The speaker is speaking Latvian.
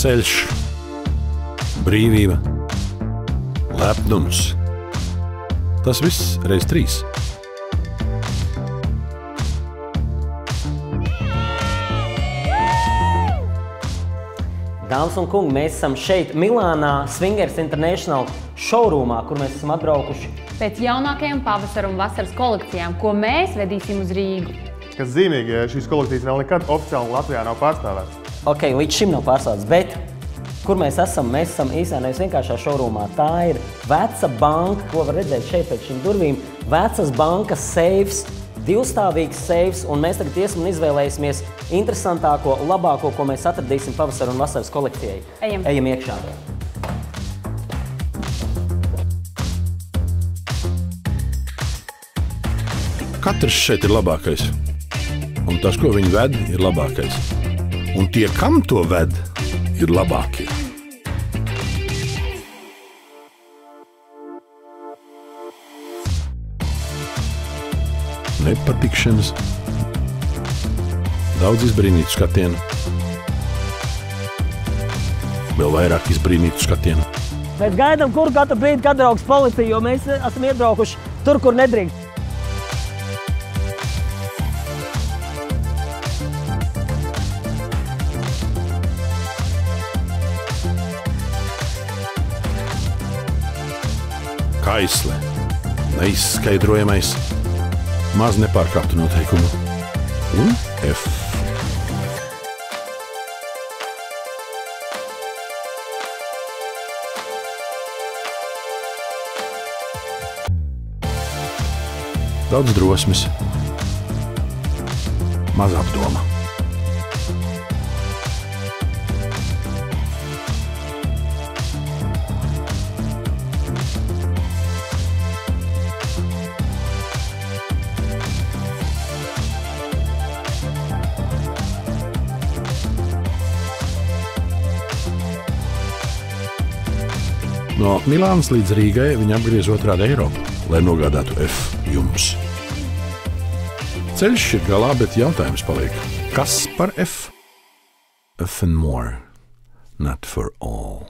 ceļš, brīvība, lepnums. Tas viss reiz 3. Dāmas un kungi, mēs esam šeit Milānā Swingers International showroomā, kur mēs esam atbraukuši pēc jaunākajām pavasara un vasaras kolekcijām, ko mēs vedīsim uz Rīgu. Kas zīmīgi, ja šīs kolekcijas vēl nekad oficiāli Latvijā nav pārstāvētas. Ok, līdz šim nav pārstāvēts, bet kur mēs esam? Mēs esam īstenībā vienkāršā showroomā. Tā ir veca banka, ko var redzēt šeit pēc šīm durvīm. Vecas bankas seifs, 2-stāvīgs seifs, un mēs tagad iesim un izvēlēsimies interesantāko, labāko, ko mēs atradīsim pavasara un vasaras kolekcijai. Ejam iekšā. Katrs šeit ir labākais. Un tas, ko viņi ved, ir labākais. Un tie, kam to ved, ir labākie. Nepatikšanas, daudz izbrīnītu skatienu, vēl vairāk izbrīnītu skatienu. Mēs gaidām, kuru katru brīdi, kad draugs policija, jo mēs esam iebraukuši tur, kur nedrīkst. Kaisle, neizskaidrojamais, maz nepārkāptu noteikumu. Un F. Daudz drosmes, maz apdoma. No Milānas līdz Rīgai viņi apgriez otrādi Eiropu, lai nogādātu F jums. Ceļš ir galā, bet jautājums paliek. Kas par F? F and more, not for all.